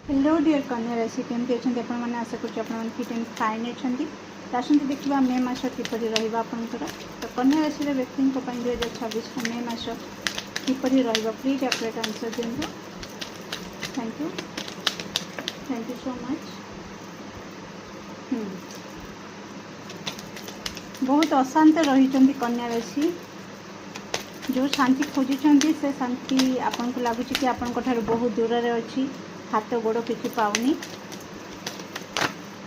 Hello dear कन्या राशि केमती अच्छा आपण मैंने आशा कर फिट एंड फाइन अच्छा आसते देखा मे मास किपर रहा तो कन्या राशि व्यक्ति 2026 मे मास किपर प्लीज एक्यूरेट आंसर दिंतु। Thank you so much. बहुत अशांत रही कन्या राशि जो शांति खोजुंट से शांति आपन को लगुच कि आपण बहुत दूर रे अच्छी हाथ गोड़ किसी पाऊनी।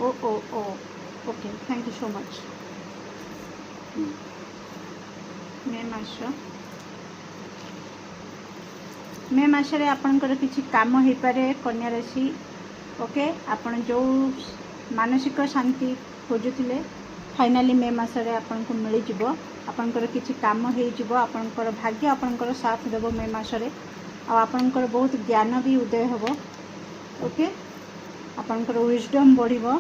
ओ ओ ओ okay thank you so much. मे मासरे आपणकर किसी काम हो पारे कन्या राशि। ओके आपण जो मानसिक शांति खोजुले फाइनाली मे मासरे आपन को मिल जिवो। आपणकर किसी काम हो आपणकर भाग्य आपणकर साथ देव मे मासरे आपणकर बहुत ज्ञान भी उदय होबो। ओके आपणकर विजडम बढ़िबो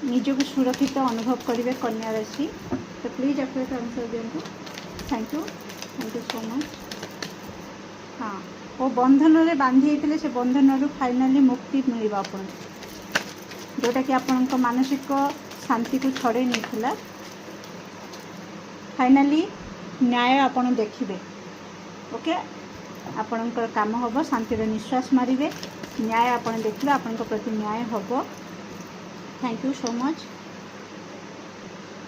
निजक सुरक्षित अनुभव करेंगे कन्या राशि। तो प्लीज एक्यूरेट आंसर दिंतु। Thank you so much. हाँ वो बंधन रे बांधी होते से बंधन रु फाइनाली मुक्ति मिल आपन जोटा कि आपण मानसिक शांति को छड़े नहीं फाइनाली न्याय आपण देखिए। ओके आपणकर काम हम शांति निश्वास मारे न्याय आपण देखिए आपण प्रति न्याय हम। Thank you so much.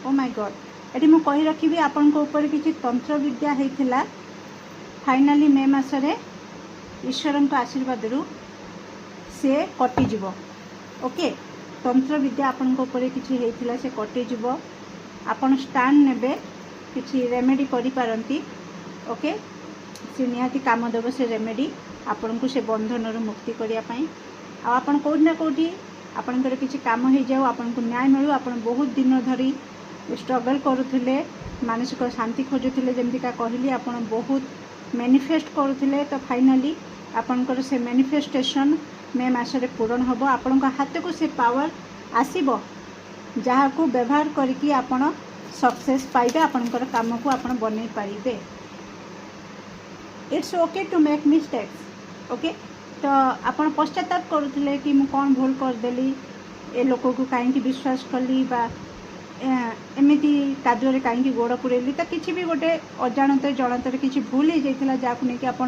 Oh my God eighty मु कही रखी आपण ऊपर किसी तंत्र विद्या होता फाइनाली मे मासरे ईश्वर आशीर्वाद रु से कटिज। ओके तंत्र विद्या आपण ऊपर किसी होता से कटिज आपण स्टांड नेबे किसी रेमेडी करि पारंती। ओके से निहाती काम देव से रेमेडी आपण को से बंधन रु मुक्ति करिया पई आपण कोठी ना कोठी आपणकर किसी काम हो जाओ आपन को न्याय मिलू। आपण बहुत दिन धरी स्ट्रगल करुले मानसिक शांति खोजुले जमती का कहली आपण बहुत मैनिफेस्ट करुले तो फाइनाली आपणकर से मैनिफेस्टेशन मे मासरे पूरण हम। आपण हाथ को से पावर आसीबो जहाँ को व्यवहार करके आपण सक्सेस पाइबे आपणकर काम को आपण बनै पारिबे। It's okay to make mistakes. Okay तो आपण पश्चाताप करुले कि मु कौन भूल करदेली ए लोक को कहीं विश्वास कली बा एमती काजुरे कहीं गोड़ पुरेली तो किसी भी गोटे अजाणत जड़त किसी भूल हो जाता जहाँ नहीं कि आप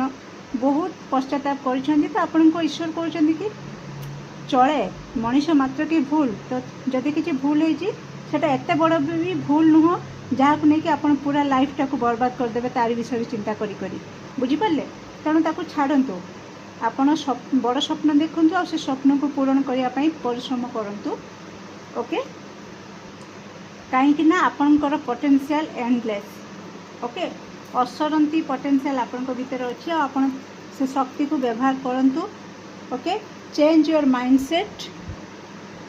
बहुत पश्चाताप कर तो आपण को ईश्वर कहते कि चले मनीष मात्र की भूल तो जदि किसी भूल होटा एत बड़ भी भूल नुह जहाँ नहीं कि आप पूरा लाइफ टाक बर्बाद करदे तार विषय चिंता करी बुझीपारे तेणु ताकू छाड़तु आपण बड़ स्वप्न देखु आ से स्वप्न को पूरण करने परिश्रम करूँ। ओके कहीं आपणकर पोटेंशियल एंडलेस। ओके असरंती पोटेंशियल आपण भीतर अच्छी आपण से शक्ति को व्यवहार करूँ। Okay change your mindset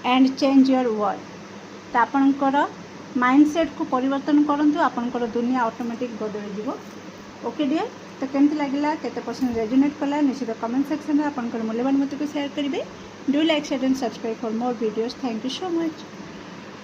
and change your world तो आपणकर माइंडसेट को परिवर्तन करूँ आपणकर दुनिया ऑटोमेटिक बदल जीवो। ओके डियर तो केमती लगे केते परसेंट रेजोनेट कला निश्चित कमेंट सेक्शन में आपंकर मूल्यवान मत को शेयर करेंगे। Do like share and subscribe for more videos. Thank you so much.